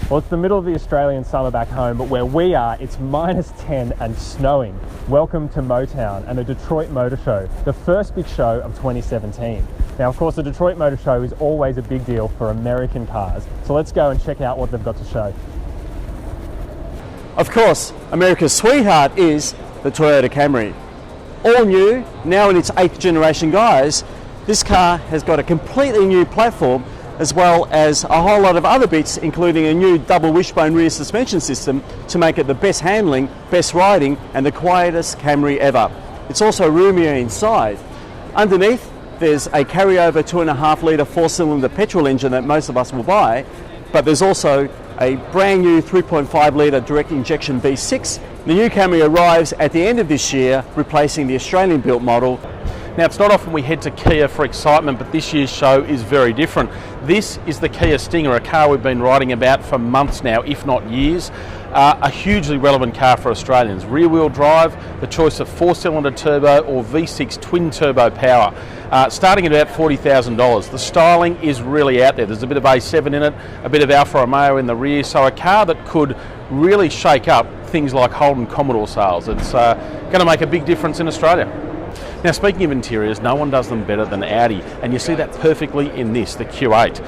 Well, it's the middle of the Australian summer back home, but where we are, it's -10 and snowing. Welcome to Motown and the Detroit Motor Show, the first big show of 2017. Now, of course, the Detroit Motor Show is always a big deal for American cars, so let's go and check out what they've got to show. Of course, America's sweetheart is the Toyota Camry. All new, now in its 8th generation, guys. This car has got a completely new platform, as well as a whole lot of other bits, including a new double wishbone rear suspension system to make it the best handling, best riding, and the quietest Camry ever. It's also roomier inside. Underneath, there's a carryover 2.5 litre 4-cylinder petrol engine that most of us will buy, but there's also a brand new 3.5 litre direct injection V6. The new Camry arrives at the end of this year, replacing the Australian built model. Now, it's not often we head to Kia for excitement, but this year's show is very different. This is the Kia Stinger, a car we've been writing about for months now, if not years. A hugely relevant car for Australians. Rear-wheel drive, the choice of 4-cylinder turbo or V6 twin-turbo power. Starting at about $40,000. The styling is really out there. There's a bit of A7 in it, a bit of Alfa Romeo in the rear, so a car that could really shake up things like Holden Commodore sales. It's going to make a big difference in Australia. Now, speaking of interiors, no one does them better than Audi, and you see that perfectly in this, the Q8.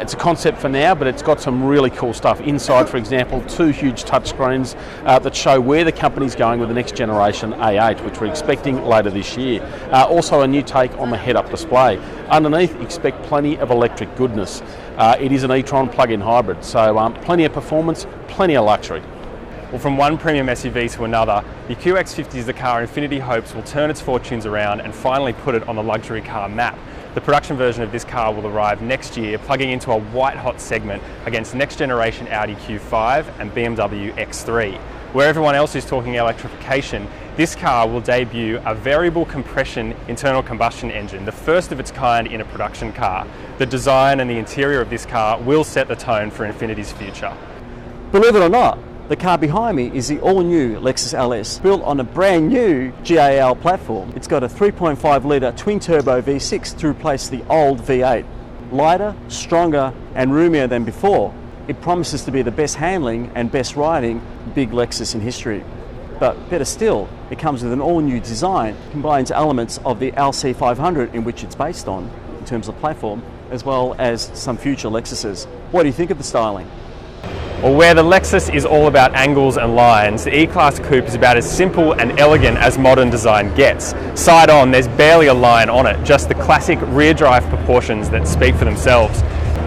It's a concept for now, but it's got some really cool stuff. Inside, for example, 2 huge touchscreens that show where the company's going with the next generation A8, which we're expecting later this year. Also a new take on the head-up display. Underneath, expect plenty of electric goodness. It is an e-tron plug-in hybrid, so plenty of performance, plenty of luxury. Well, from one premium SUV to another, the QX50 is the car Infiniti hopes will turn its fortunes around and finally put it on the luxury car map. The production version of this car will arrive next year, plugging into a white-hot segment against next-generation Audi Q5 and BMW X3. Where everyone else is talking electrification, this car will debut a variable compression internal combustion engine, the first of its kind in a production car. The design and the interior of this car will set the tone for Infiniti's future. Believe it or not, the car behind me is the all-new Lexus LS, built on a brand new GAL platform. It's got a 3.5 litre twin-turbo V6 to replace the old V8. Lighter, stronger and roomier than before. It promises to be the best handling and best riding big Lexus in history. But better still, it comes with an all-new design, combines elements of the LC500 in which it's based on, in terms of platform, as well as some future Lexuses. What do you think of the styling? Well, where the Lexus is all about angles and lines, the E-Class Coupe is about as simple and elegant as modern design gets. Side on, there's barely a line on it, just the classic rear drive proportions that speak for themselves.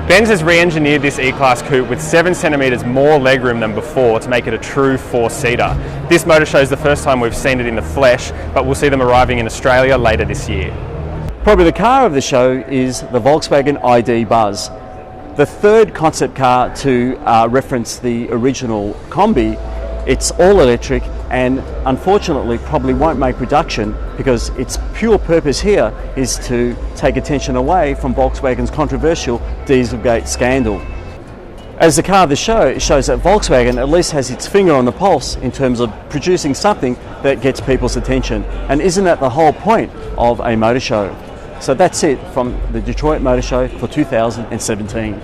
Benz has re-engineered this E-Class Coupe with 7 centimetres more legroom than before to make it a true 4-seater. This motor show is the first time we've seen it in the flesh, but we'll see them arriving in Australia later this year. Probably the car of the show is the Volkswagen ID Buzz. The third concept car to reference the original Combi. It's all electric and unfortunately probably won't make production because its pure purpose here is to take attention away from Volkswagen's controversial Dieselgate scandal. As the car of the show, it shows that Volkswagen at least has its finger on the pulse in terms of producing something that gets people's attention. And isn't that the whole point of a motor show? So that's it from the Detroit Motor Show for 2017.